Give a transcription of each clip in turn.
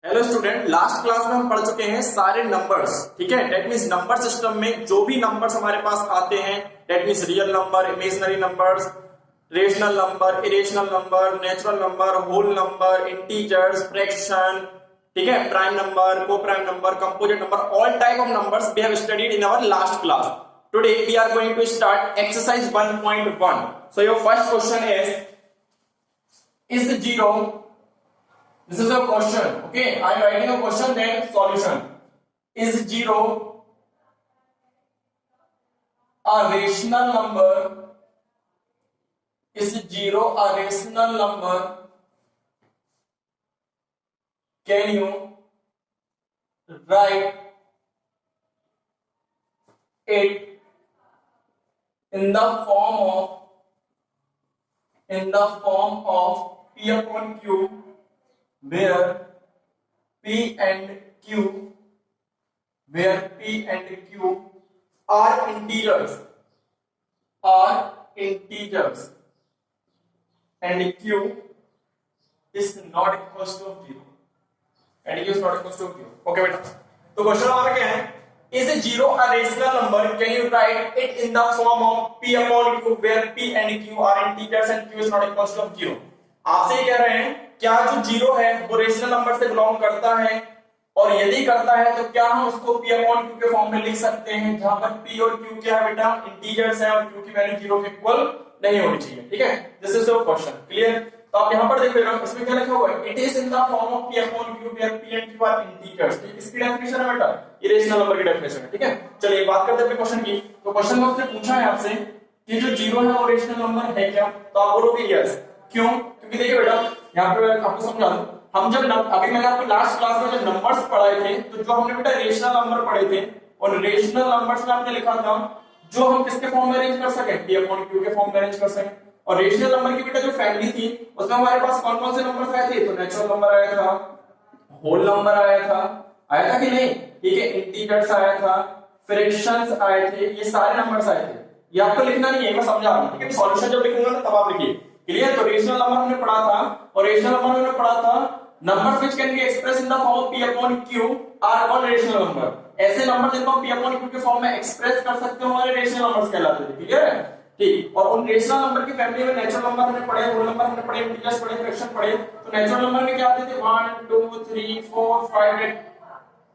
Hello student, last class में हम पढ़ चुके हैं सारे नंबर्स। ठीक है, डेट मीन्स नंबर सिस्टम में जो भी नंबर्स हमारे पास आते हैं, that means real number, imaginary numbers, rational number, irrational number, natural number, whole number, integers, fraction, ठीक है, prime number, co prime number, composite number, all type of numbers we have studied in our last class. Today we are going to start exercise 1.1. So your first question is zero. This is a question. Okay, I am writing a question, then solution. Is zero a rational number? Is zero a rational number? Can you write it in the form of P upon Q, where P and Q are integers, and Q is not equals to 0, and Q is not equals to 0. Okay बेटा, तो question हमारा क्या है? Is zero a rational number? Can you write it in the form of P upon Q, where P and Q are integers and Q is not equals to 0? आपसे ये कह रहे हैं क्या जो जीरो है वो रेशनल नंबर से बिलोंग करता है, और यदि करता है तो क्या हम उसको P अपॉन Q के फॉर्म में लिख सकते हैं, जहां पर P और Q क्या है बेटा? इंटीजर्स है, और Q की वैल्यू जीरो के इक्वल नहीं होनी चाहिए. ठीक है, this is your question. Clear? तो आप यहां पर देखिएगा, इसमें क्या लिखा हुआ है? It is in the form of P upon Q where P and Q are integers. तो इसकी डेफिनेशन है बेटा, ये रेशनल नंबर की डेफिनेशन है. ठीक है, चलिए बात करते हैं अपने क्वेश्चन की. तो क्वेश्चन में उसने पूछा है आपसे कि जो जीरो है वो रेशनल नंबर है क्या? तो आप बोलोगे यस. क्यों? क्योंकि देखिए बेटा, यहाँ पे आपको समझा दूं, हम जब अभी मैंने आपको लास्ट क्लास में जब नंबर्स पढ़ाए थे, तो जो हमने बेटा रेशनल नंबर पढ़े थे, और रेशनल नंबर्स में आपने लिखा था जो हम किसके फॉर्म में अरेंज कर सके? P अपॉन Q के फॉर्म में अरेंज कर सके. और रेशनल नंबर की बेटा जो फैमिली थी उसमें हमारे पास कौन कौन से नंबर्स आए थे? तो नेचुरल नंबर आया था, होल नंबर आया था कि नहीं? ठीक है, इंटीजर्स आया था, फ्रैक्शंस आए थे, ये सारे नंबर्स आए थे. ये आपको लिखना नहीं है, मैं समझा रहा हूं. ठीक है, सॉल्यूशन जब लिखूंगा ना तब आप लिखिए. क्लियर? तो रेशनल नंबर हमने पढ़ा था, और रेशनल नंबर हमने पढ़ा था numbers which can be express in the form of P upon Q are called rational number. ऐसे नंबर जिनको हम P अपॉन Q के फॉर्म में एक्सप्रेस कर सकते हो हमारे रेशनल नंबर्स कहलाते थे. क्लियर है? ठीक. और उन रेशनल नंबर की फैमिली में नेचुरल नंबर हमने पढ़े, होल नंबर हमने पढ़े, इंटीजर्स पढ़े, फ्रैक्शन पढ़े. तो नेचुरल नंबर में क्या आते थे? 1 2 3 4 5 8.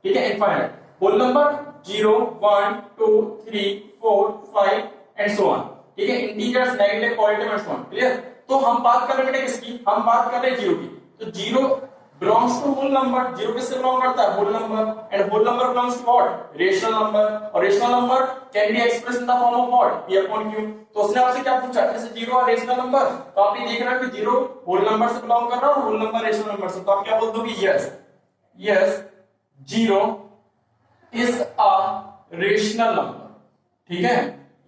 ठीक है, infinite. Whole number 0 1 2 3 4 5 and so on. ठीक है, integers, negative, positive and so on. Clear? तो हम बात कर रहे हैं बेटा किसकी? हम बात कर रहे हैं जीरो की. तो zero belongs to whole number. Zero किससे बिलोंग करता है? Whole number. And whole number belongs to what? Rational number. और rational number can be expressed in the form of what? P upon Q. तो उसने आपसे क्या पूछा? जैसे जीरो और रेशनल नंबर, तो आप ये देख रहे हो कि जीरो होल नंबर से बिलोंग कर रहा है और होल नंबर रेशनल नंबर से. तो आप क्या बोल दोगे? Yes, zero is a rational number. ठीक है,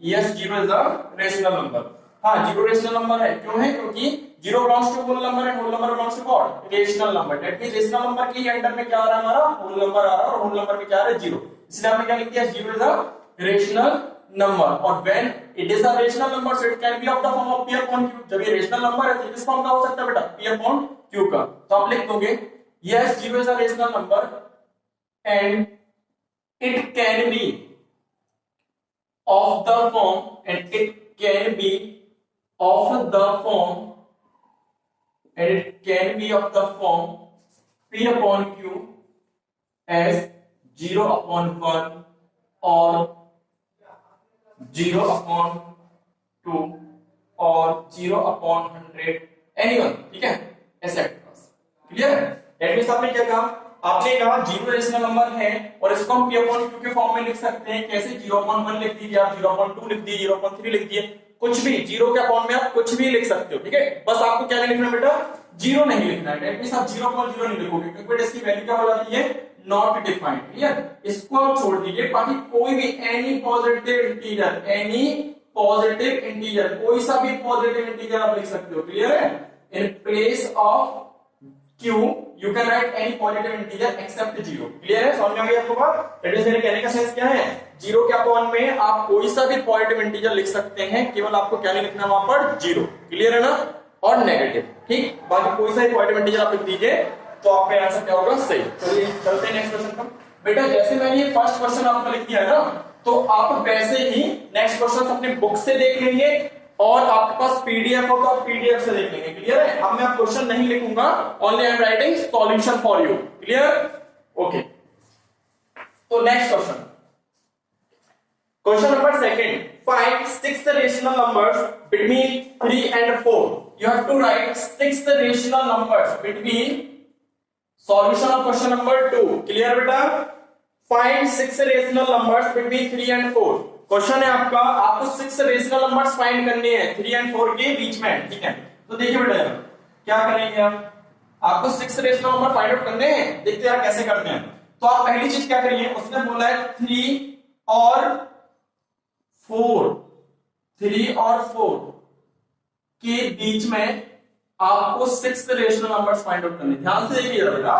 yes, zero is a rational number. हाँ, जीरो रेशनल नंबर है. क्यों है? क्योंकि zero belongs to whole number and whole number belongs to what? Rational number. That means rational number की under में क्या आ रहा है? हमारा होल नंबर आ रहा है, और होल नंबर में क्या आ रहा है? जीरो. इसलिए हमने क्या लिख दिया? Zero is a rational number. और when it is a rational number so it can be of the form of P upon Q. जब ये रेशनल नंबर है तो किस फॉर्म का हो सकता है बेटा? P अपॉन Q का. तो आप लिख दोगे yes, zero is a rational number and it can B of the form, and it can be of the form, and it can be of the form P upon Q as 0 upon 1 or 0 upon 2 or 0 upon 100, anyone. ठीक है, etcetera. Clear है? That means आपने क्या कहा? आपने कहा zero rational number है और इसको हम P अपॉन Q के फॉर्म में लिख सकते हैं. कैसे? 0 अपॉन 1 लिख दीजिए, आप 0 अपॉन 2 लिख दीजिए, 0 अपॉन 3 लिख दीजिए, कुछ भी जीरो के अपॉन में आप कुछ भी लिख सकते हो. ठीक है, बस आपको क्या नहीं लिखना बेटा? जीरो नहीं लिखना है. दैट मींस आप 0 अपॉन 0 नहीं लिखोगे, क्योंकि इसकी वैल्यू क्या हो जाती है? Not defined. क्लियर? इसको आप छोड़ दीजिए, बाकी कोई भी एनी पॉजिटिव इंटीजर, कोई सा भी पॉजिटिव इंटीजर आप लिख सकते हो. क्लियर है? In place of Q you can write any positive integer except 0. Clear है? समझ में आ गई आपको बात? दैट मींस मेरे कहने का सेंस क्या है? जीरो के अपॉन में आप कोई सा भी पॉजिटिव इंटीजर लिख सकते हैं, केवल आपको क्या नहीं लिखना वहां पर? जीरो. क्लियर है ना? और नेगेटिव. ठीक, बाकी कोई सा भी पॉजिटिव इंटीजर आप लिख दीजिए, तो आपका आंसर क्या होगा? सही। चलिए चलते हैं नेक्स्ट क्वेश्चन पर। बेटा जैसे मैंने ये फर्स्ट क्वेश्चन आपको लिख दिया ना, तो आप वैसे ही नेक्स्ट क्वेश्चन अपने बुक से देख लेंगे और आपके पास पीडीएफ हो तो आप पीडीएफ से देख लेंगे। क्लियर है? अब मैं क्वेश्चन नहीं लिखूंगा, only I am writing solution for you. Clear? Okay, तो next question, question number second, find six rational numbers between 3 and 4। You have to write six rational numbers between, solution of question number 2। Clear बेटा? Find six rational numbers between 3 and 4। Question है आपका, आपको six rational numbers find करने हैं 3 and 4 के बीच में। ठीक है, तो देखिए बेटा क्या करेंगे आप, आपको six rational number find out करने हैं। देखते हैं कैसे करते हैं। तो आप पहली चीज क्या करिए, उसने बोला है 3 और 4, 3 और 4 के बीच में आपको six rational numbers find out करने। ध्यान से देखिए बेटा,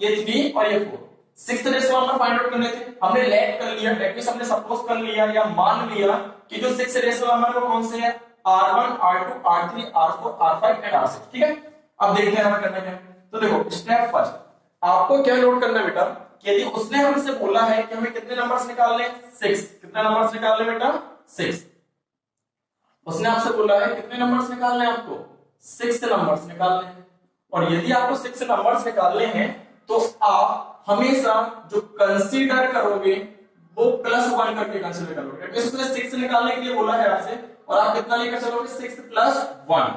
ये 3 और ये 4 six rational number find out करने थे। हमने लेट कर लिया, दैट मींस हमने सपोज कर लिया या मान लिया कि जो सिक्स रेशनल नंबर वो कौन से हैं, R1, R2, R3, R4, R5 and R6। ठीक है, अब देखते हैं हमें करना क्या है। तो देखो स्टेप फर्स्ट, आपको क्या नोट करना है बेटा, यदि उसने हमसे बोला है कि हमें कितने नंबर्स निकालने हैं, 6। कितने नंबर्स निकालने बेटा? 6। उसने आपसे बोला है कितने नंबर्स निकालने हैं आपको, 6 नंबर्स निकालने हैं। और यदि आपको 6 नंबर्स निकालने हैं तो आप हमेशा जो कंसीडर करोगे वो +1 करके कंसीडर करोगे। उसने 6 निकालने के लिए बोला है आपसे और आप कितना लेकर चलोगे, 6 + 1।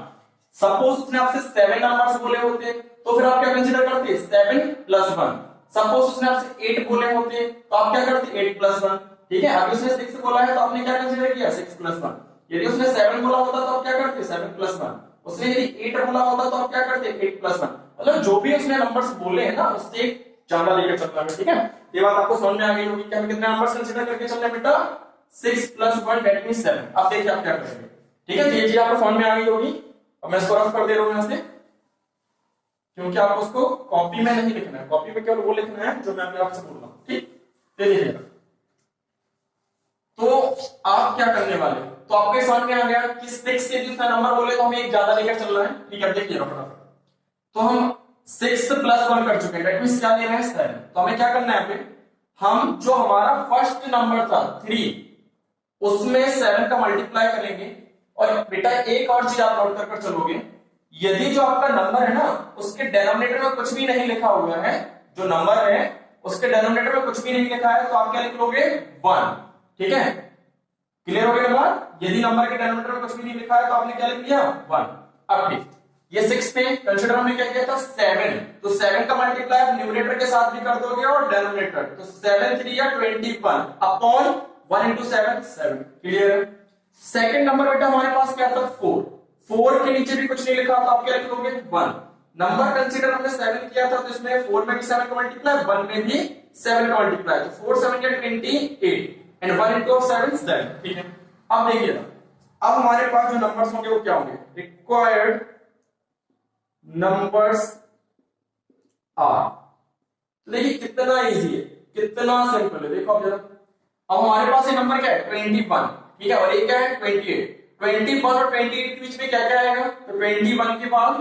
सपोज उसने आपसे 7 नंबर्स बोले होते तो फिर आप क्या कंसीडर करते, 7 + 1। सपोज उसने आपसे 8 बोले होते तो आप क्या करते, 8 + 1। ठीक है, अभी उसने 6 बोला है तो आपने क्या कंसीडर किया, 6 + 1। यदि उसने 7 बोला होता तो आप क्या करते, 7 + 1। उसने यदि 8 बोला होता तो आप क्या करते, 8 + 1। मतलब जो भी उसने नंबर्स बोले हैं ना उससे ज्यादा लेकर चलना है। ठीक है, ये बात आपको समझ में आ गई होगी कि हमें कितने नंबर्स कंसीडर करके चलना है बेटा, 6 + 1 दैट मींस 7। अब देखिए आप क्या करेंगे। ठीक है, ये चीज आपको समझ में आ गई होगी। अब मैं इसको रफ कर दे रहा हूं यहां से, क्योंकि आपको उसको कॉपी में नहीं लिखना है, कॉपी में केवल वो लिखना है जो मैं अभी आपसे बोल रहा हूं। ठीक, देखिए तो आप क्या करने वाले, तो आपके सामने आ गया कि 6 के जितना नंबर बोले तो हमें एक ज्यादा लेकर चलना है। ठीक है, देखिए फटाफट, तो हम 6 + 1 कर चुके हैं, दैट मींस क्या ले रहे हैं, 7। तो हमें क्या करना है, हम जो हमारा फर्स्ट नंबर था 3 उसमें 7 का मल्टीप्लाई करेंगे। और बेटा एक और चीज आप नोट कर चलोगे, यदि जो आपका नंबर है ना उसके डिनोमिनेटर में कुछ भी नहीं लिखा हुआ है, जो नंबर है उसके डिनोमिनेटर में कुछ भी नहीं लिखा है तो आप क्या लिख लोगे, 1। ठीक है, क्लियर हो गया बात? यदि नंबर के डिनोमिनेटर में कुछ भी नहीं लिखा है तो आपने क्या लिख लिया, 1। अब ठीक, ये 6 पे कंसीडर हमने क्या किया था, 7। तो 7 का मल्टीप्लाई आप न्यूमरेटर के साथ भी कर दोगे और डिनोमिनेटर, तो 7 3 या 21 अपॉन 1 × 7 7। क्लियर? सेकंड नंबर बेटा हमारे पास क्या था, 4। 4 के नीचे भी कुछ नहीं लिखा तो आप क्या लिख लोगे, 1। नंबर कंसीडर हमने 7 किया था तो इसमें 4 में भी 7 का मल्टीप्लाई, 1 में भी 7 का मल्टीप्लाई, तो 4 7 या 28 एंड 1 × 7 7। ठीक है, अब देखिए अब हमारे पास जो नंबर्स होंगे वो क्या होंगे, रिक्वायर्ड नंबर्स आर। तो देखिए कितना इजी है, कितना सिंपल है। देखो अब जरा, अब हमारे पास ये नंबर क्या है, 21। ठीक है, और ये क्या है, 28। 21 और 28 के बीच में क्या क्या आएगा, तो 21 के बाद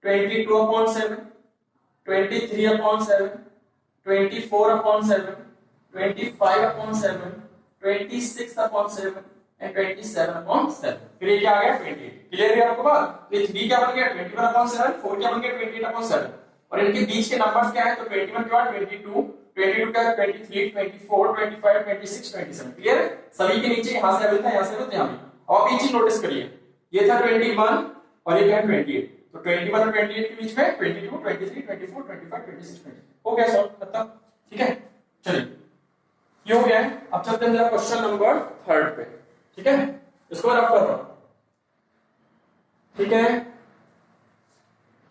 22/7, 23/7, 24/7, 25/7, 26/7 एंड 27/7। फिर ये क्या आ गया, 28। क्लियर है आपको बात? ये 3 क्या बन गया, 21/7, 4 क्या बन गया, 28/7। और इनके बीच के नंबर्स क्या है, तो 21 के बाद 22, 22 का 23, 24, 25, 26, 27। क्लियर है? सभी के नीचे यहां से आता है, यहां से आता है, यहां भी। अब ये चीज नोटिस करिए, ये था 21 और ये क्या है 28। तो 21 और 28 के बीच में 22, 23, 24, 25, 26, 27 हो गया सॉल्व, खत्म। ठीक है, चलिए ये हो गया है। अब चलते हैं जरा क्वेश्चन नंबर 3 पे। ठीक है, इसको रफ कर रहा हूं। ठीक है,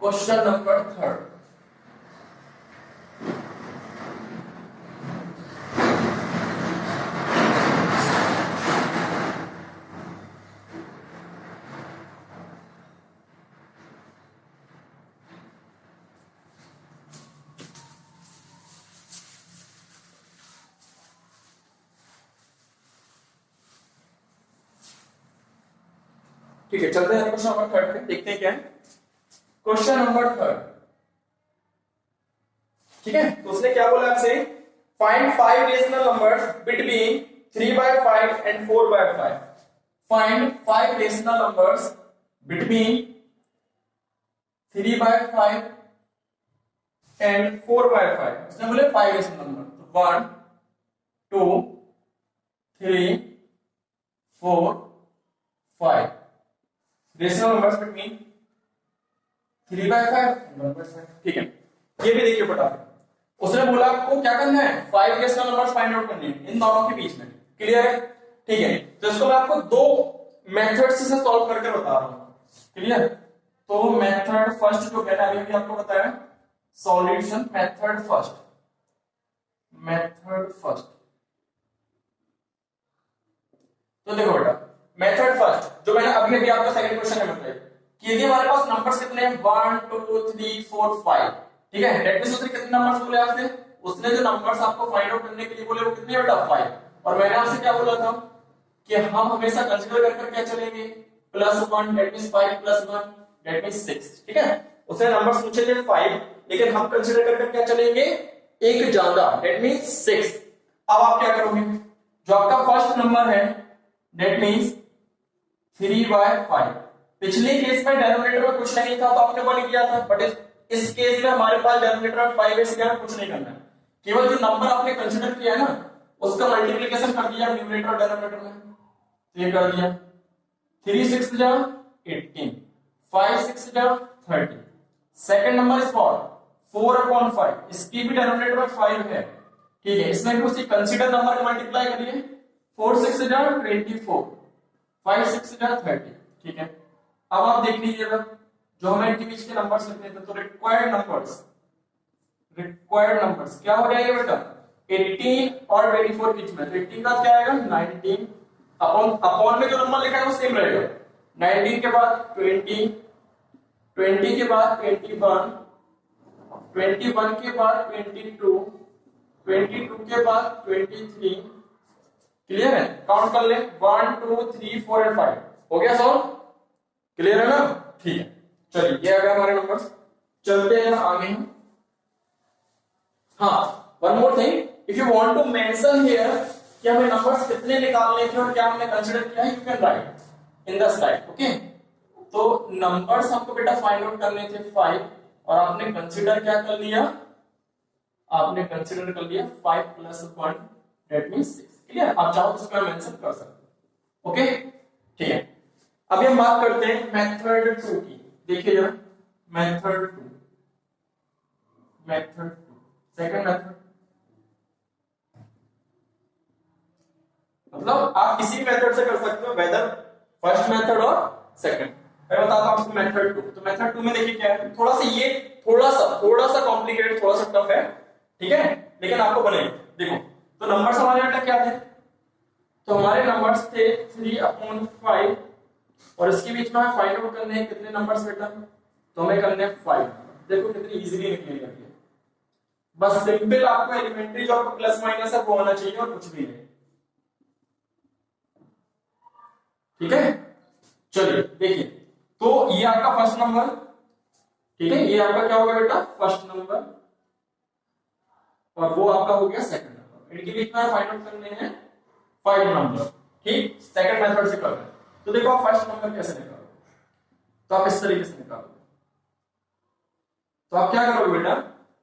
क्वेश्चन नंबर 3। ठीक है, चलते हैं क्वेश्चन नंबर 3 पे, देखते हैं क्या है। क्वेश्चन नंबर 3, उसने क्या बोला आपसे, find 5 rational numbers between 3/5 and 4/5। Find 5 rational numbers between 3/5 and 4/5। उसने बोले 5 रेशनल नंबर, तो 1 2 3 4 5 रेशनल नंबर्स बिटवीन 3/5 एंड 1/5। ठीक है, ये भी देखिए फटाफट। उसने बोला आपको क्या करना है, 5 रेशनल नंबर्स फाइंड आउट करने हैं इन दोनों के बीच में। क्लियर है? ठीक है, तो इसको मैं आपको दो मेथड्स से सॉल्व करके बता रहा हूं। क्लियर? तो मेथड फर्स्ट जो मैंने अभी आपको बताया, solution method first. Method first तो देखो बेटा, मेथड फर्स्ट जो मैंने अभी अभी आपको सेकंड क्वेश्चन में बताया कि यदि हमारे पास नंबर्स कितने हैं 1 2 3 4 5, ठीक है, दैट मींस उसने कितने नंबर्स बोले आपसे, उसने जो नंबर्स आपको फाइंड आउट करने के लिए बोले वो कितने बेटा 5। और मैंने आपसे क्या बोला था कि हम हमेशा कंसीडर कर क्या चलेंगे, +1 दैट मींस 5 + 1 दैट मींस 6। ठीक है, उसने नंबर्स पूछे थे 5, लेकिन हम कंसीडर कर क्या चलेंगे, एक ज्यादा दैट मींस 6। अब आप क्या करोगे, जो आपका फर्स्ट नंबर है दैट मींस 3/5, पिछले केस में डिनोमिनेटर में कुछ नहीं था तो आपने 1 किया था, बट इस केस में हमारे पास डिनोमिनेटर में 5 है, इसलिए हमें कुछ नहीं करना है, केवल जो नंबर आपने कंसीडर किया है ना उसका मल्टीप्लिकेशन कर दिया न्यूमरेटर और डिनोमिनेटर में, तो ये कर दिया 3 6 जा 18, 5 6 जा 30। सेकंड नंबर इज व्हाट 4/5, इसकी भी डिनोमिनेटर में 5 है, ठीक है, इसमें भी उसी कंसीडर नंबर को मल्टीप्लाई करिए, 4 6 जा 24, 5 6 जा 30। ठीक है, अब आप देख लीजिएगा जो हमें इनके बीच के नंबर्स लिखने थे, तो रिक्वायर्ड नंबर्स क्या हो जाएगा बेटा, 18 और 24 बीच में, तो 18 का क्या आएगा 19, अपॉन में जो नंबर लिखा है वो सेम रहेगा, 19 के बाद 20, 20 के बाद 21, 21 के बाद 22, 22 के बाद 23। क्लियर है, काउंट कर ले 1 2 3 4 एंड 5, हो गया सॉल्व, क्लियर है ना। ठीक है, चलिए ये आ गया हमारे नंबर्स, चलते हैं आगे। हाँ, one more thing, if you want to mention here कि हमें नंबर्स कितने निकालने थे और क्या हमने कंसीडर किया है, you can write in the slide. Okay, तो नंबर्स हमको बेटा फाइंड आउट करने थे 5, और आपने कंसीडर क्या कर लिया, आपने कंसीडर कर लिया 5 + 1 दैट मींस 6। क्लियर, आप चाहो तो इसको मेंशन कर सकते हो। ओके, ठीक है, अभी हम बात करते हैं मेथड 2 की। देखिए जरा, मेथड 2, सेकंड मेथड, मतलब आप किसी भी मेथड से कर सकते हो, वेदर फर्स्ट मेथड और सेकंड। मैं बताता हूं आपको मेथड 2। तो मेथड 2 में देखिए क्या है, थोड़ा सा ये थोड़ा सा कॉम्प्लिकेटेड, थोड़ा सा टफ है, ठीक है, लेकिन आपको बनेगा। देखो, तो नंबर्स हमारे बेटा क्या थे, तो हमारे नंबर्स थे 3/5, और इसके बीच में हमें फाइंड आउट करने हैं कितने नंबर्स बेटा, तो हमें करने हैं 5। देखो कितनी इजीली निकलेगा ये, बस सिंपल आपको एलिमेंट्री जो आपको प्लस माइनस है वो होना चाहिए और कुछ भी नहीं। ठीक है, चलिए देखिए, तो ये आपका फर्स्ट नंबर, ठीक है, ये आपका क्या होगा बेटा फर्स्ट नंबर, और वो आपका हो गया सेकंड नंबर, इनके बीच में फाइंड आउट करने हैं 5 नंबर। ठीक, सेकंड मेथड से कर रहे हैं। तो देखो आप फर्स्ट नंबर कैसे निकालोगे, तो आप इस तरीके से निकालोगे। तो आप क्या करोगे बेटा,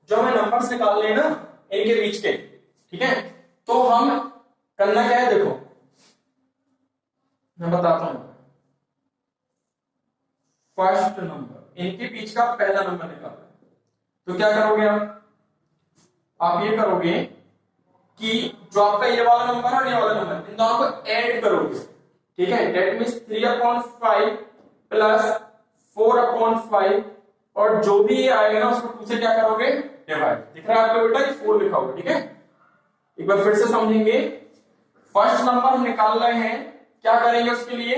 जो हमें नंबर्स निकालने हैं ना इनके बीच के, ठीक है, तो हम करना क्या है, देखो मैं बताता हूं, फर्स्ट नंबर इनके बीच का पहला नंबर निकालना है, तो क्या करोगे आप ये करोगे कि जो आपका ये वाला नंबर और ये वाला नंबर, इन दोनों को ऐड करोगे, ठीक है, दैट मींस 3/5 + 4/5, और जो भी ये आएगा ना उसको 2 से क्या करोगे डिवाइड। दिख रहा है आपको बेटा, ये 4 लिखा होगा, ठीक है। एक बार फिर से समझेंगे, फर्स्ट नंबर निकाल रहे हैं, क्या करेंगे उसके लिए,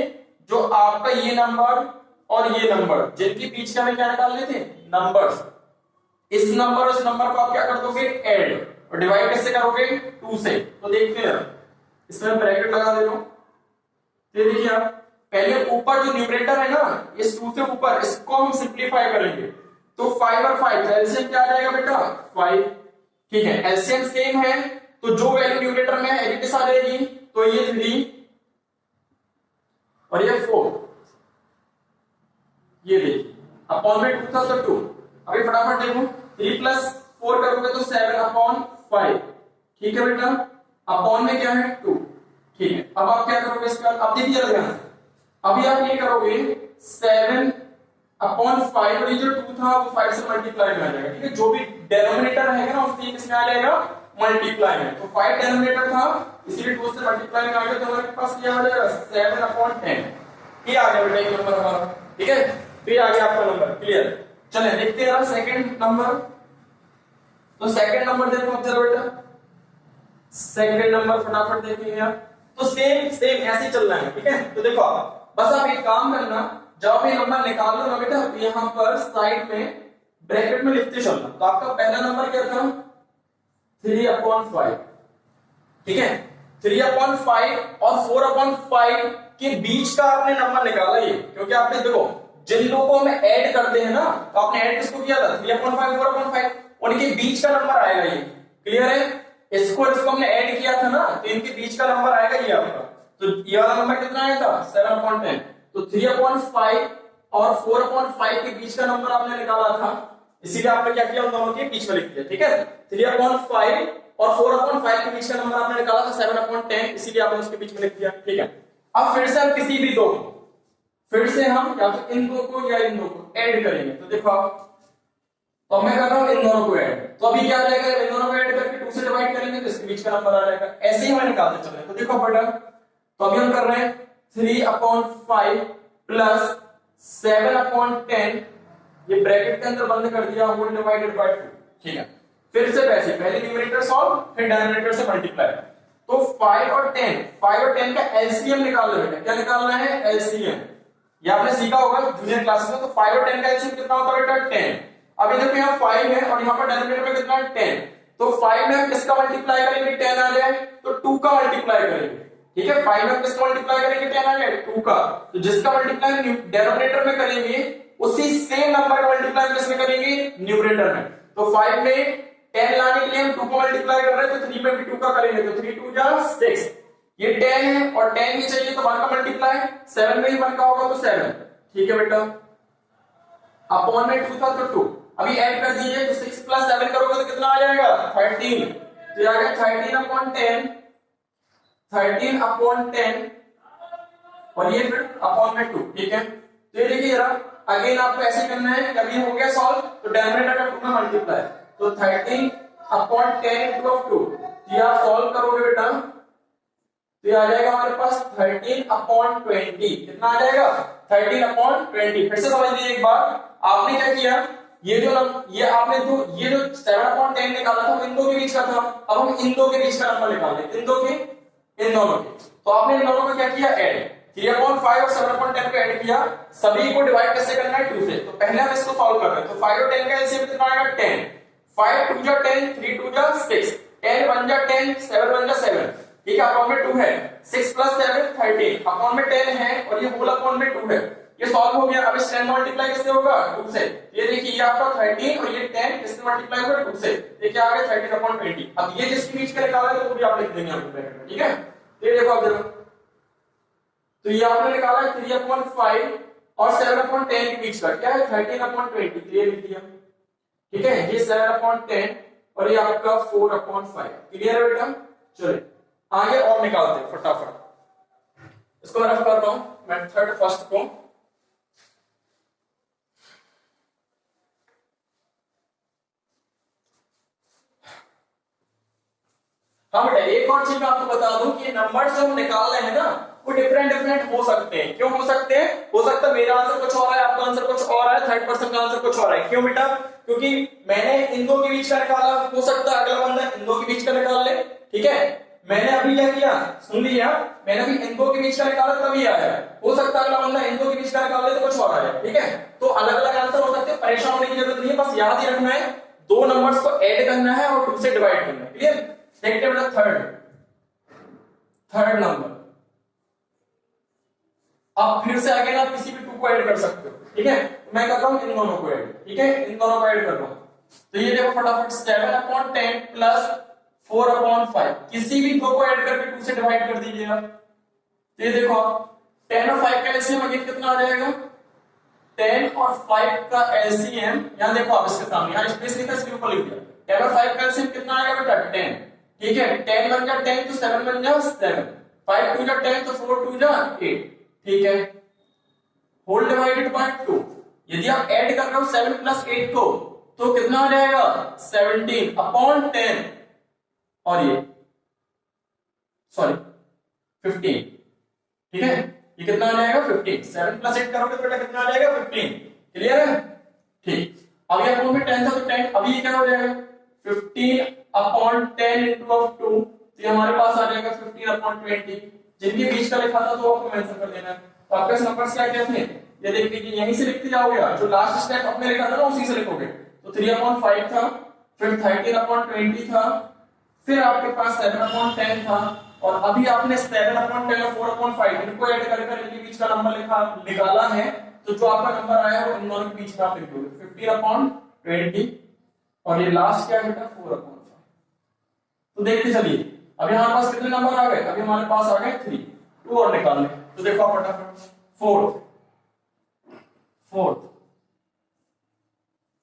जो आपका ये नंबर और ये नंबर जिनके बीच का हमें क्या निकालने थे नंबर्स, इस नंबर और इस नंबर को आप क्या कर दोगे ऐड, और डिवाइड कैसे करोगे 2 से। तो देखते हैं, इसमें ब्रैकेट लगा दे रहा हूं, ये देखिए आप, पहले ऊपर जो न्यूमरेटर है ना इस 2 से ऊपर, इसको हम सिंपलीफाई करेंगे, तो 5 और 5 एलसीएम क्या आ जाएगा बेटा 5, ठीक है, एलसीएम सेम है तो जो वैल्यू न्यूमरेटर में है एडिट आ जाएगी, तो ये 3 और ये 4, ये देखिए अपॉन में 2 था तो 2। अभी फटाफट देखो 3 प्लस 4 करोगे तो 7 अपॉन 5, ठीक है बेटा, अपॉन में क्या है 2, ठीक है। अब आप क्या करोगे इसका, अब देखिए जरा ध्यान से, अभी आप ये करोगे 7 अपॉन 5 और ये जो 2 था वो 5 से मल्टीप्लाई में आ जाएगा, ठीक है। जो भी डिनोमिनेटर रहेगा ना उससे किसमें आ जाएगा, मल्टीप्लाई में। तो 5 डिनोमिनेटर था इसीलिए 2 से मल्टीप्लाई में आ गया, तो हमारे पास क्या आ जाएगा 7 अपॉन 10, ये आ गया बेटा एक नंबर हमारा, ठीक है। तो ये आ गया आपका नंबर, क्लियर। चले देखते हैं सेकंड नंबर। तो सेकंड नंबर देखो अब जरा बेटा, सेकंड नंबर फटाफट देखेंगे आप। तो सेम ऐसे चल रहा है, ठीक है। तो देखो बस आप एक काम करना, जब आप ये नंबर निकाल लो ना बेटा, यहां पर साइड में ब्रैकेट में लिखते चलना। तो आपका पहला नंबर क्या था 3/5, ठीक है। 3/5 और 4/5 के बीच का आपने नंबर निकाला ये, क्योंकि आपने देखो जिन लोगों को हम ऐड करते हैं ना, तो आपने ऐड किसको किया था 3/5 4/5, उनके बीच का नंबर आएगा ये, क्लियर है। इसको हमने ऐड किया था ना, तो इनके बीच का नंबर आएगा ये आपका। तो ये वाला नंबर कितना आया था 7/10, तो 3/5 और 4/5 के बीच का नंबर आपने निकाला था, इसीलिए आपने क्या किया उन दोनों के बीच में लिख दिया, ठीक है। 3/5 और 4/5 के बीच का नंबर आपने निकाला था 7/10, इसीलिए आपने उसके बीच में लिख दिया, ठीक है। अब फिर से हम किसी भी दो, फिर से हम या तो इन दो को या इन दो को ऐड करेंगे। तो देखो आप, तो मैं कर रहा हूं इन दोनों को ऐड, तो अभी क्या आ जाएगा, इन दोनों को ऐड करके 2 से डिवाइड करेंगे तो इसके बीच का नंबर आ जाएगा, ऐसे ही हमें निकालते चले। तो देखो बेटा, तो अभी हम कर रहे हैं 3/5 प्लस 7/10, ये ब्रैकेट के अंदर बंद कर दिया, होल डिवाइडेड बाय 2, ठीक है। फिर से वैसे पहले न्यूमरेटर सॉल्व फिर डिनोमिनेटर से मल्टीप्लाई। तो 5 और 10 का एलसीएम निकाल लो बेटा, क्या निकालना है एलसीएम, ये आपने सीखा होगा जूनियर क्लासेस में। तो 5 और 10 का एलसीएम कितना होता है बेटा 10। अभी देखो यहाँ 5 है और यहाँ पर डिनोमिनेटर में कितना है 10, तो 5 में हम किसका मल्टीप्लाई करेंगे 10 आ जाए, तो 2 का मल्टीप्लाई करेंगे, ठीक है। 5 में किसका मल्टीप्लाई करेंगे 10 आ जाए 2 का, तो जिसका मल्टीप्लाई डिनोमिनेटर में करेंगे उसी सेम नंबर का मल्टीप्लाई किसमें करेंगे न्यूमरेटर में। तो 5 में 10 लाने के लिए हम 2 को मल्टीप्लाई कर रहे हैं, तो 3 में भी 2 का करेंगे, तो 3 2 जा 6, ये 10 है और 10 ही चाहिए तो 1 का मल्टीप्लाई, 7 में ही 1 का होगा तो 7, ठीक है बेटा। अपॉन में 2 था तो 2, अभी ऐड कर दीजिए, तो 6 प्लस 7 करोगे तो कितना आ जाएगा 13, तो ये आ गया 13/10, 13/10 और ये फिर अपॉन में 2, ठीक है। तो ये देखिए जरा अगेन आपको ऐसे करना है, कभी हो गया सॉल्व तो डिनोमिनेटर का 2 में मल्टीप्लाई, तो 13/10 * 2, ये आप सॉल्व करोगे बेटा तो ये आ जाएगा हमारे पास 13/20, कितना आ जाएगा 13/20। फिर से समझ लीजिए एक बार, आपने क्या किया, ये आपने ये जो 7/10 निकाला था इन दो के बीच का था, अब हम इन दो के बीच का नंबर निकाल लें, इन दोनों के। तो आपने इन दोनों को क्या किया ऐड, 3/5 और 7/10 को ऐड किया, सभी को डिवाइड कैसे करना है 2 से। तो पहले हम इसको सॉल्व कर रहे हैं, तो 5 और 10 का एलसीएम कितना आएगा 10, 5 2 जा 10, 3 2 जा 6, 10 1 जा 10, 7 1 जा 7, ठीक है। अपॉन में 2 है, 6 प्लस 7 13, अपॉन में 10 है और ये होल अपॉन में 2 है, ये सॉल्व हो गया। अब इस 10 मल्टीप्लाई किससे होगा 2 से, ये देखिए ये आपका 13 और ये 10 किससे मल्टीप्लाई होगा 2 से, ये क्या आ गया 13/20। अब ये जिसके बीच का निकाला है तो वो भी आप लिख देंगे आपको ब्रैकेट में, ठीक है। ये देखो आप देखो, तो ये आपने निकाला 3/5 और 7/10 के बीच का, क्या है 13/20, तो ये लिख दिया, ठीक है। ये 7/10 और ये आपका 4/5, क्लियर है बेटा। चलिए आगे और निकालते हैं फटाफट, इसको मैं रफ कर रहा हूं मेथड फर्स्ट को। हाँ बेटा एक और चीज मैं आपको बता दूं कि नंबर जो हम निकाल रहे हैं ना वो डिफरेंट हो सकते हैं। क्यों हो सकते हैं, हो सकता है मेरा आंसर कुछ और है, आपका आंसर कुछ और है, थर्ड पर्सन का आंसर कुछ और है। क्यों बेटा, क्योंकि मैंने इन दो के बीच का निकाला, हो सकता है अगला बंदा इन दो के बीच का निकाल ले, ठीक है। मैंने अभी क्या किया सुन लिया, मैंने अभी इन दो के बीच का निकाला तभी आया, हो सकता है अगला बंदा इन दो के बीच का निकाल ले तो कुछ और आया, ठीक है। तो अलग अलग आंसर हो सकते हैं, परेशान होने की जरूरत नहीं है, बस याद ही रखना है दो नंबर्स को ऐड करना है और 2 से डिवाइड करना है, क्लियर। देखते हैं बेटा थर्ड नंबर, आप फिर से अगेन आप किसी भी 2 को ऐड कर सकते हो, ठीक है। मैं कर रहा हूं इन दोनों को ऐड, ठीक है, इन दोनों को ऐड कर रहा हूं, तो ये देखो फटाफट 7/10 प्लस 4/5, किसी भी दो को ऐड करके 2 से डिवाइड कर दीजिएगा। तो ये देखो 10 और 5 का एलसीएम अगेन कितना आ जाएगा, 10 और 5 का एलसीएम, यहां देखो आप इसके सामने, यहां स्पेस लिखा इसलिए ऊपर लिख दिया। 10 और 5 का एलसीएम कितना आएगा बेटा 10, ठीक है। 10 बन जा 10 तो 7 बन जा 7, 5 2 जा 10 तो 4 2 जा 8, ठीक है। होल डिवाइडेड बाय 2, यदि आप ऐड कर रहे हो 7 प्लस 8 को तो कितना आ जाएगा 17/10, और ये सॉरी 15, ठीक है। ये कितना आ जाएगा 15, 7 प्लस 8 करोगे तो बेटा कितना आ जाएगा 15, क्लियर है, ठीक। अभी अपोन में 10 था तो 10, अभी ये क्या हो जाएगा 15/10 into 2, तो हमारे पास आ जाएगा 15/20, जिनके बीच का लिखा था तो आपको मेंशन कर देना है। तो आपका नंबर क्या क्या थे ये देख लीजिए, यहीं से लिखते जाओगे, जो लास्ट स्टेप आपने लिखा था ना उसी से लिखोगे। तो 3/5 था, फिर 13/20 था, फिर आपके पास 7/10 था, और अभी आपने 7/10 और 4/5 इनको ऐड कर इनके बीच का नंबर निकाला है। तो जो आपका नंबर आया वो इन दोनों के बीच में आप लिख दोगे 15/20, और ये लास्ट क्या है बेटा 4/5। तो देखते चलिए अभी हमारे पास कितने नंबर आ गए, अभी हमारे पास आ गए 3, 2 और निकालने। तो देखो फटाफट 4th,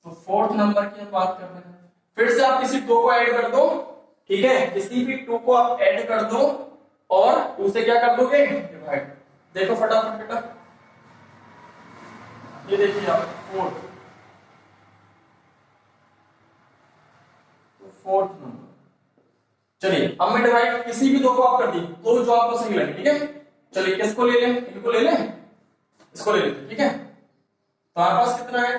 तो 4th नंबर की हम बात कर रहे हैं। फिर से आप किसी 2 को ऐड कर दो, ठीक है, किसी भी 2 को आप ऐड कर दो और 2 से क्या कर दोगे डिवाइड। देखो फटाफट बेटा, ये देखिए आप 4th नंबर। चलिए अब मैं डिवाइड किसी भी 2 को आप कर दी, तो जो आपको सही लगे, ठीक है। चलिए किसको ले लें, इनको ले लें, इसको ले लेते, ठीक है। तो हमारे पास कितना है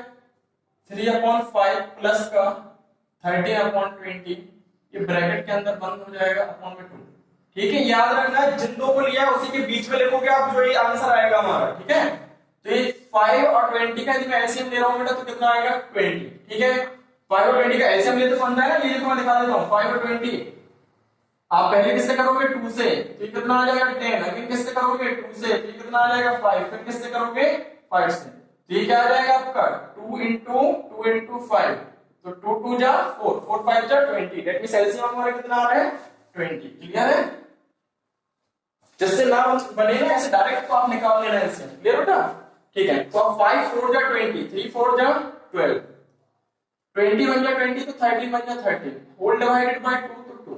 3/5 प्लस का 13/20, ये ब्रैकेट के अंदर बंद हो जाएगा अपॉन में 2, ठीक है। याद रखना जिन 2 को लिया उसी के बीच में लिखोगे आप, जो ये आंसर आएगा हमारा, ठीक है। तो ये 5 और 20 का यदि मैं एलसीएम ले रहा हूं बेटा तो कितना आएगा 20, ठीक है। 5 और 20 का एलसीएम ले तो बनता है ना, ये तो मैं दिखा देता हूं 5 और 20। आप पहले किससे करोगे 2 से, तो ये कितना आ जाएगा 10, अगेन किससे करोगे 2 से, तो ये कितना आ जाएगा 5, फिर किससे करोगे 5 से, तो ये क्या आ जाएगा आपका 2 into 5, तो 2 2 जा 4, 4 5 जा 20, दैट मींस एलसीएम हमारा कितना आ रहा है 20, क्लियर है। जिससे ना बने ना ऐसे डायरेक्ट तो आप निकाल लेना एलसीएम, क्लियर बेटा, ठीक है। तो अब 5 4 जा 20, 3 4 जा 12, 20 बन जा 20 तो 13 बन जा 13, होल डिवाइडेड बाय 2 तो 2,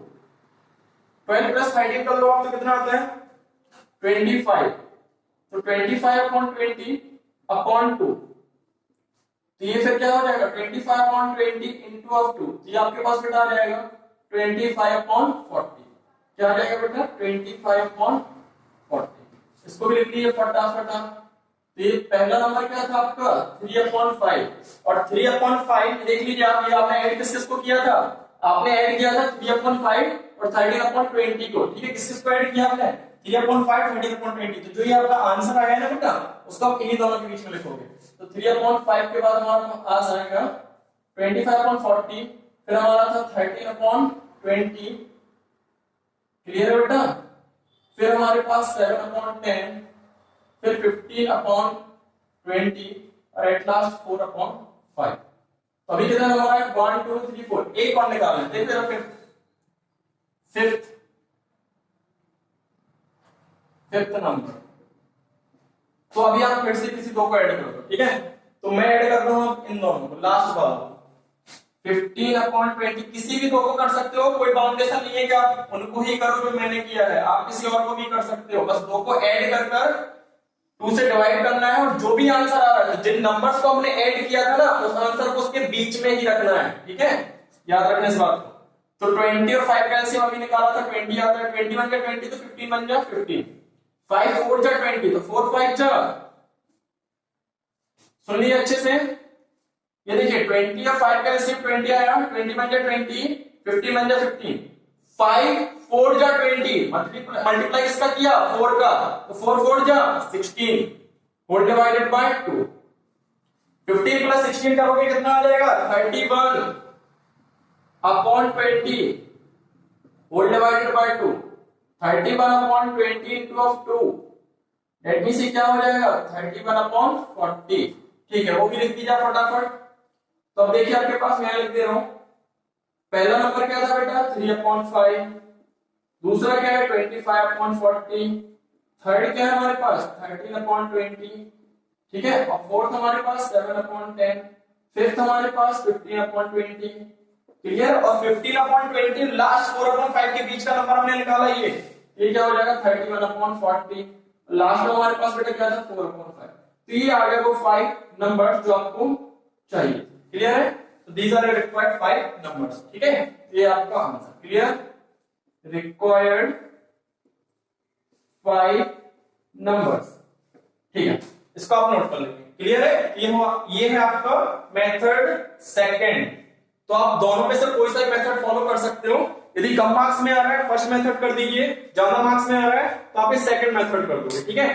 12 प्लस 13 कर लो आप तो कितना आता है 25, तो 25/20/2, तो ये फिर क्या हो जाएगा 25/20 into 2, ये आपके पास बेटा आ जाएगा 25/40, क्या आ जाएगा बेटा 25/40, इसको भी लिख लीजिए फटाफट। तो ये पहला नंबर क्या था आपका 3/5, और 3/5 देख लीजिए आप, ये आपने ऐड किस को किया था, आपने ऐड किया था 3/5 और 13/20 को, ठीक है। किसको ऐड किया आपने 3/5 13/20, तो जो ये आपका आंसर आया है ना बेटा उसको आप इन्हीं दोनों के बीच में लिखोगे। तो 3/5 के बाद हमारा पास आएगा 25/40, फिर हमारा था 13/20, क्लियर है बेटा। फिर हमारे पास 7/10, फिर 15/20 और एट लास्ट 4/5। तो अभी कितना नंबर है 1 2 3 4, एक और निकालना है, देखो जरा फिफ्थ नंबर। तो अभी आप फिर से किसी 2 को ऐड कर दो, ठीक है। तो मैं ऐड कर रहा हूं इन दोनों को, लास्ट बार 15/20, किसी भी 2 को कर सकते हो, कोई बाउंडेशन नहीं है कि आप उनको ही करो जो मैंने किया है, आप किसी और को भी कर सकते हो, बस 2 को ऐड कर 2 से डिवाइड करना है, और जो भी आंसर आ रहा है जिन नंबर्स को हमने ऐड किया था ना उस आंसर को उसके बीच में ही रखना है, ठीक है, याद रखना इस बात को। तो 20 और 5 का एलसीएम अभी निकाला था, 20 आता है, 20 बन गया 20 तो 15 बन गया 15, 5 4 जा 20 तो 4 5 जा, सुन लीजिए अच्छे से, ये देखिए 20 और 5 का एलसीएम 20 आया, 20 बन गया 20, 50 बन गया 15, 5 4 जा 20, मल्टीप्लाई इसका किया 4 का, तो 4 4 जा 16, होल डिवाइडेड बाय 2, 15 प्लस 16 करोगे कितना आ जाएगा 31/20, whole divided by 2, 31/20 into 2, that means क्या हो जाएगा 31/40, ठीक है, वो भी लिख दीजिए फटाफट। तो अब देखिए आपके पास मैं लिख दे रहा हूं, पहला नंबर क्या था बेटा 3/5, दूसरा क्या है 25/40, थर्ड क्या है हमारे पास 13/20, ठीक है, और फोर्थ हमारे पास 7/10, फिफ्थ हमारे पास 15/20, क्लियर। और 15/20 लास्ट 4/5 के बीच का नंबर हमने निकाला, ये क्या हो जाएगा 31/40, लास्ट में हमारे पास बेटा क्या था 4/5, तो ये आ गया वो 5 नंबर्स जो आपको चाहिए, क्लियर है। तो दीज आर रिक्वायर्ड 5 नंबर्स, ठीक है, ये आपका आंसर, क्लियर, रिक्वायर्ड 5 नंबर्स, ठीक है, इसको आप नोट कर लीजिए, क्लियर है। ये है आपका मेथड सेकंड। तो आप दोनों में से कोई सा मेथड फॉलो कर सकते हो, यदि कम मार्क्स में आ रहा है फर्स्ट मेथड कर दीजिए, ज्यादा मार्क्स में आ रहा है तो आप इस सेकंड मेथड कर दोगे, ठीक है।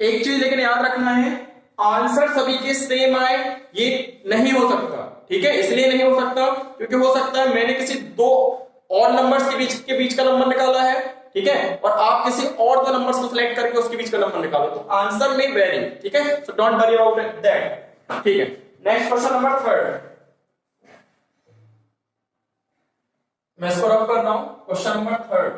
एक चीज लेकिन याद रखना है, आंसर सभी के सेम आए ये नहीं हो सकता, ठीक है, इसलिए नहीं हो सकता क्योंकि हो सकता है मैंने किसी दो और नंबर्स के बीच का नंबर निकाला है, ठीक है, और आप किसी और दो नंबर्स को सिलेक्ट करके उसके बीच का नंबर निकालो, तो आंसर में वेरी, ठीक है, so don't worry about that, ठीक है। नेक्स्ट क्वेश्चन नंबर 3, मैं इसको रफ कर रहा हूं, क्वेश्चन नंबर 3,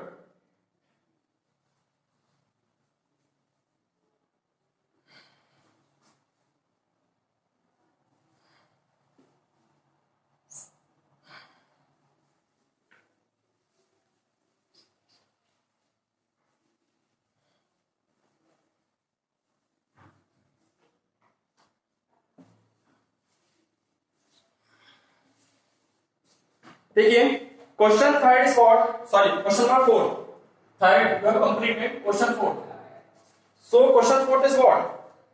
देखिए question 3 is what, sorry question number 4, third you have completed question 4, so question 4 is what,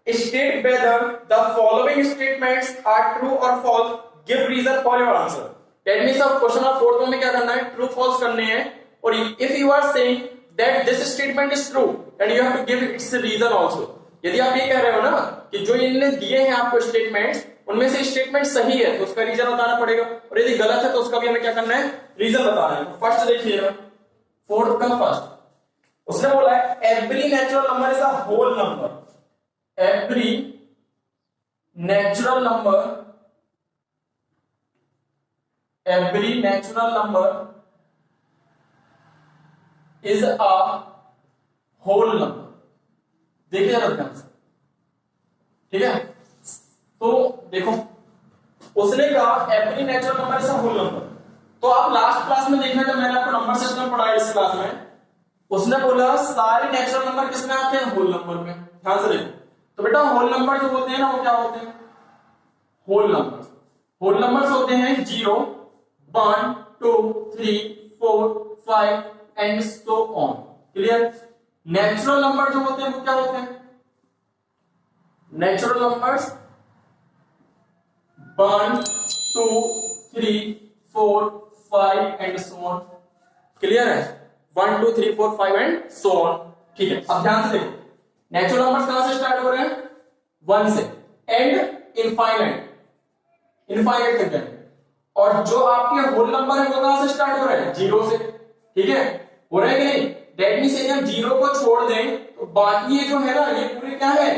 state whether the following statements are true or false, give reason for your answer। that means अब question number 4 में क्या करना है, true false करने हैं, और if you are saying that this statement is true then you have to give its reason also। यदि आप ये कह रहे हो ना कि जो इनने दिए हैं आपको स्टेटमेंट्स उनमें से स्टेटमेंट सही है तो उसका रीजन बताना पड़ेगा, और यदि गलत है तो उसका भी हमें क्या करना है, रीजन बताना है। फर्स्ट देखिएगा, फोर्थ का फर्स्ट उसने बोला है every natural number is a whole number, every natural number, every natural number is a whole number. देखिए जरा ध्यान से, ठीक है, तो देखो उसने कहा every natural number is a whole number, तो आप लास्ट क्लास में देखना जब मैंने आपको नंबर सिस्टम पढ़ाया इस क्लास में, उसने बोला सारे नेचुरल नंबर किसमें आते हैं, होल नंबर में, ध्यान से देखो। तो बेटा होल नंबर जो होते हैं ना वो क्या होते हैं, होल नंबर्स, होल नंबर्स होते हैं 0, 1, 2, 3, 4, 5 and so on, clear. Natural number जो होते हैं वो क्या होते हैं, natural numbers 1, 2, 3, 4, 5 and so on, clear है, 1, 2, 3, 4, 5 एंड सो ऑन, ठीक है। अब ध्यान से देखो नेचुरल नंबर्स कहां से स्टार्ट हो रहे हैं, 1 से, एंड इनफाइनाइट, इनफाइनाइट तक जाएंगे, और जो आपके होल नंबर है वो कहां से स्टार्ट हो रहे हैं, 0 से, ठीक है, हो रहे हैं कि नहीं। दैट मींस यदि हम 0 को छोड़ दें तो बाकी ये जो है ना ये पूरे क्या है,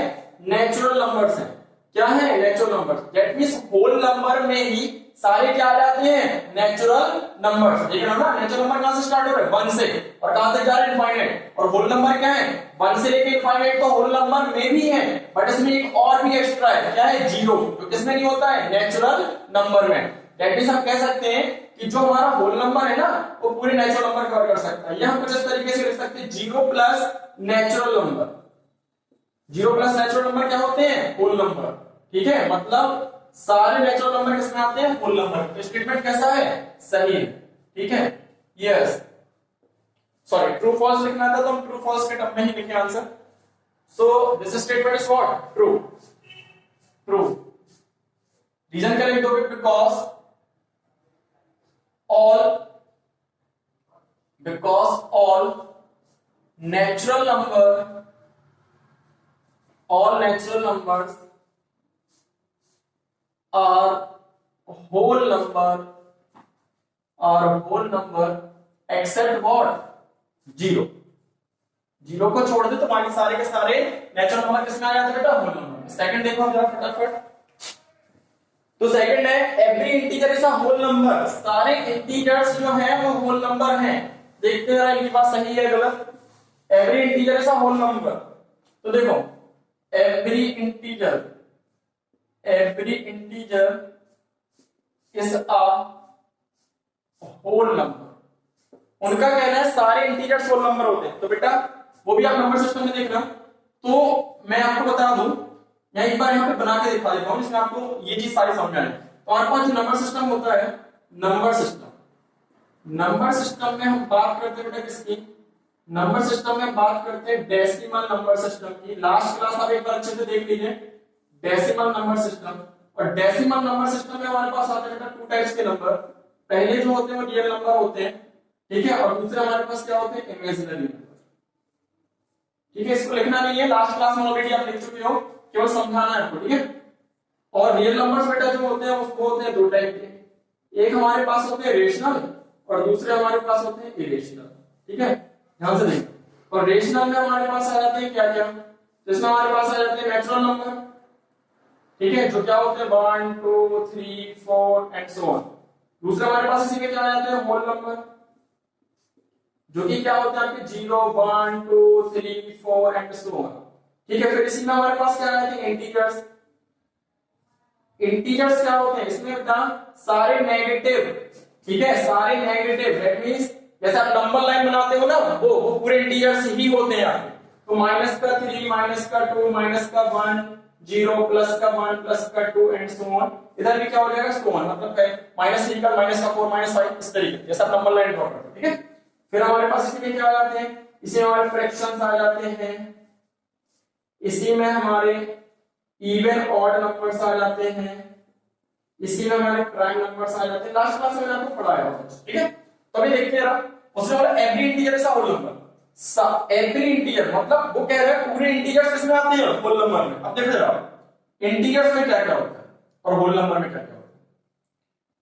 नेचुरल नंबर्स हैं, क्या है, natural numbers. That means whole number में ही सारे क्या आ जाते हैं, नेचुरल नंबर्स। देख रहे हो ना, नेचुरल नंबर कहां से स्टार्ट हो रहे हैं, 1 से, और कहां तक जा रहे हैं, इनफाइनाइट, और होल नंबर क्या है 1 से लेकर इनफाइनाइट, तो होल नंबर में भी है, बट इसमें एक और भी एक्स्ट्रा है, क्या है, 0, जो किसमें नहीं होता है, नेचुरल नंबर में। दैट मींस हम कह सकते हैं कि जो हमारा होल नंबर है ना वो पूरे नेचुरल नंबर कवर कर सकता है। यहां कुछ इस तरीके से लिख सकते हैं 0 plus natural number, 0 plus natural number क्या होते हैं, होल नंबर, ठीक है, मतलब सारे नेचुरल नंबर किसमें आते हैं, होल नंबर। तो स्टेटमेंट कैसा है, सही है, ठीक है, यस, सॉरी ट्रू फॉल्स लिखना था तो हम ट्रू फॉल्स के टर्म में ही लिखे answer. So this statement is what, true, true. Reason क्या लिख दोगे, because all natural numbers are whole number except what, 0। 0 को छोड़ दे तो बाकी सारे के सारे नेचुरल नंबर किसमें आ जाते हैं बेटा, होल नंबर। सेकंड देखो जरा फटाफट, तो सेकंड है every integer is a whole number, सारे इंटीजर्स जो हैं वो होल नंबर हैं। देखते हैं ये बात सही है गलत। Every integer is a whole number, तो देखो every integer is a whole number. उनका कहना है सारे इंटीजर्स होल नंबर होते हैं, तो बेटा वो भी आप नंबर सिस्टम में देख रहे हो। तो मैं आपको बता दूं, मैं एक बार यहाँ पे बना के दिखा देता हूँ जिसमें आपको ये चीज सारी समझ आए। तो हमारे पास जो नंबर सिस्टम होता है, नंबर सिस्टम में हम बात करते हैं बेटा किसकी, नंबर सिस्टम में बात करते हैं डेसिमल नंबर सिस्टम की। लास्ट क्लास आप एक बार अच्छे से देख लीजिए डेसिमल नंबर सिस्टम। और डेसिमल नंबर सिस्टम में हमारे पास आते हैं बेटा टू टाइप्स के नंबर। पहले जो होते हैं वो रियल नंबर होते हैं, ठीक है, और दूसरे हमारे पास क्या होते हैं, इमेजिनरी नंबर। ठीक है, इसको लिखना नहीं है, लास्ट क्लास में ऑलरेडी आप लिख चुके हो, केवल समझाना है आपको, ठीक है। और रियल नंबर्स बेटा जो होते हैं उसको होते हैं दो टाइप के, एक हमारे पास होते हैं रेशनल और दूसरे हमारे पास होते हैं इरेशनल, ठीक है, ध्यान से देखो। और रेशनल में हमारे पास आ जाते हैं क्या क्या, जिसमें हमारे पास आ जाते हैं नेचुरल नंबर, ठीक है, जो क्या होते हैं 1 2 3 4 एंड सो ऑन। दूसरे हमारे पास इसी के क्या आ जाते हैं होल नंबर, जो कि क्या होते हैं आपके 0 1 2 3 4 एंड सो ऑन, ठीक है। फिर इसी में हमारे पास क्या आ जाते हैं इंटीजर्स। इंटीजर्स क्या होते हैं इसमें बेटा, सारे नेगेटिव, ठीक है, सारे नेगेटिव, दैट मींस जैसे आप नंबर लाइन बनाते हो ना, वो पूरे इंटीजर्स ही होते हैं आपके। तो माइनस का 3 माइनस का 2 माइनस का 1 0 प्लस का 1 प्लस का 2 एंड सो ऑन। इधर भी क्या हो जाएगा सो ऑन, मतलब माइनस 3 का माइनस का 4 माइनस 5, इस तरीके जैसे आप नंबर लाइन ड्रॉ करते हो, ठीक है। फिर हमारे पास इसी में क्या आ जाते हैं, इसी में हमारे फ्रैक्शंस आ जाते हैं, इसी में हमारे इवन ऑड नंबर्स आ जाते हैं, इसी में हमारे प्राइम नंबर्स आ जाते हैं। लास्ट क्लास में मैंने आपको पढ़ाया था, ठीक है। तो अभी देखते हैं उसमें बोला every integer is a whole number. Every integer मतलब वो कह रहे हैं पूरे इंटीजर्स किसमें आते हैं, होल नंबर में। अब देखते जाओ इंटीजर्स में क्या क्या होता है और होल नंबर में क्या क्या होता है।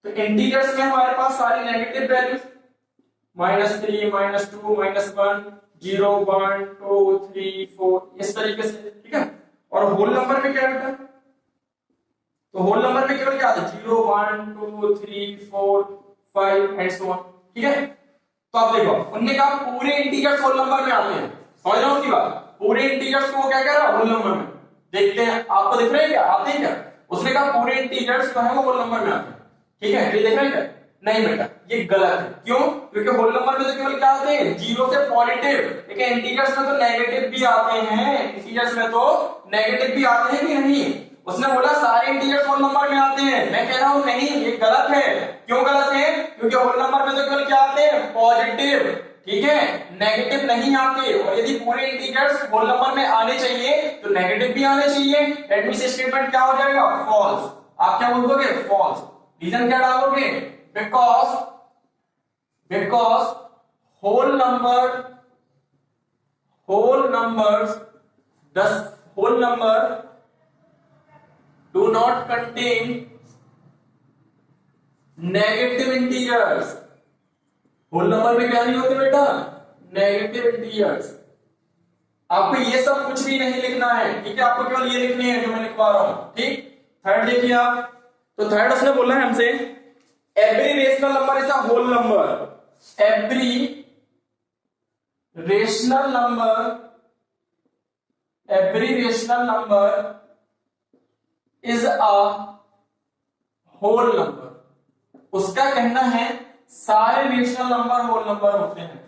तो इंटीजर्स में हमारे पास सारी नेगेटिव वैल्यूज -3 -2 -1 0 1 2 3 4 इस तरीके से, ठीक है। और होल नंबर में क्या बेटा, तो होल नंबर में केवल क्या आता है 0 1 2 3 4 5 एंड सो ऑन, ठीक है। तो आप देखो उनने कहा पूरे इंटीजर्स होल नंबर में आते हैं, समझ रहे हो उसकी बात, पूरे इंटीजर्स को क्या कह रहा है होल नंबर में। देखते हैं आपको दिख रहे हैं क्या, आते हैं क्या, उसने कहा पूरे इंटीजर्स जो है वो होल नंबर में आते हैं, ठीक है। ये देख रहे हैं क्या, नहीं बेटा ये गलत है। क्यों, क्योंकि होल नंबर में तो केवल क्या आते हैं 0 से पॉजिटिव, लेकिन इंटीजर्स में तो नेगेटिव भी आते हैं, इंटीजर्स में तो नेगेटिव भी आते हैं कि नहीं। उसने बोला सारे इंटीजर्स होल नंबर में आते हैं, मैं कह रहा हूं नहीं ये गलत है। क्यों गलत है, क्योंकि होल नंबर में तो केवल क्या आते हैं पॉजिटिव, ठीक है, नेगेटिव नहीं आते। और यदि पूरे इंटीजर्स होल नंबर में आने चाहिए तो नेगेटिव भी आने चाहिए, दैट मींस स्टेटमेंट क्या हो जाएगा फॉल्स। आप क्या बोल दोगे फॉल्स, रीजन क्या डालोगे, because whole number do not contain negative integers। Whole number में क्या नहीं होते बेटा, नेगेटिव इंटीजर्स। आपको ये सब कुछ भी नहीं लिखना है, ठीक है, आपको केवल ये लिखने हैं जो मैं लिखवा रहा हूं, ठीक। थर्ड देखिए आप, तो थर्ड उसने बोला है हमसे every rational number is a whole number. Every rational number is a whole number. उसका कहना है सारे रेशनल नंबर होल नंबर होते हैं,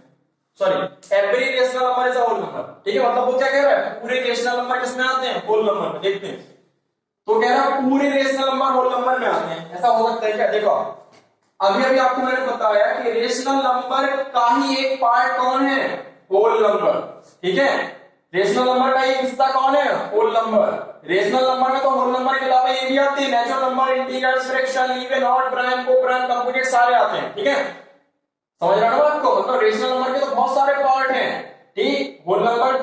sorry every rational number is a whole number, ठीक है। मतलब वो क्या कह रहा है पूरे रेशनल नंबर किसमें आते हैं, होल नंबर में। देखते हैं, तो कह रहा है पूरे रेशनल नंबर होल नंबर में आते हैं। ऐसा हो सकता है क्या, देखो अभी आपको मैंने बताया कि रेशनल नंबर का ही एक पार्ट कौन है, होल नंबर, ठीक है। रेशनल नंबर का एक हिस्सा कौन है, होल नंबर। रेशनल नंबर में तो होल नंबर के अलावा ये भी आते हैं natural number, integers, fraction, even, odd, prime, co-prime, composite सारे आते हैं, ठीक है। समझ रहा हूं आपको, मतलब रेशनल नंबर के तो बहुत सारे पार्ट हैं, ठीक, होल नंबर।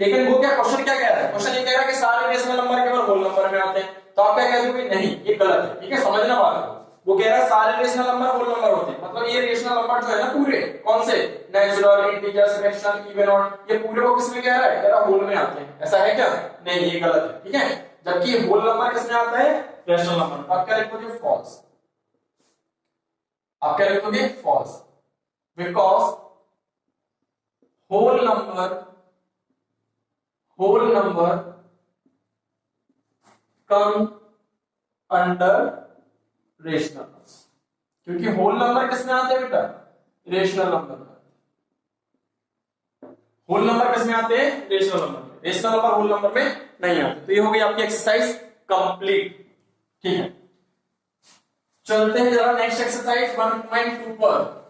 लेकिन वो क्या क्वेश्चन क्या कह रहा है, क्वेश्चन ये कह रहा है कि सारे रेशनल नंबर केवल होल नंबर में आते हैं। तो आप क्या कहते हो नहीं ये गलत है, ठीक है, समझना बात को। वो कह रहा है सारे रेशनल नंबर होल नंबर होते हैं, मतलब ये रेशनल नंबर जो है ना पूरे कौन से natural, integers, fraction, even, odd, ये पूरे को किसमें कह रहा है, कह रहा होल में आते हैं। ऐसा है क्या, नहीं ये गलत है, ठीक है। जबकि होल नंबर किसमें आता है, रेशनल नंबर। तो आप क्या लिखोगे? फॉल्स। आप क्या लिखोगे? False, because whole number come under rational, क्योंकि होल नंबर किसमें आते हैं बेटा? रेशनल नंबर में। होल नंबर किसमें आते हैं? रेशनल नंबर में। रेशनल नंबर होल नंबर में नहीं आते। तो ये हो गई आपकी एक्सरसाइज कंप्लीट। ठीक है, चलते हैं जरा नेक्स्ट एक्सरसाइज 1.2 पर।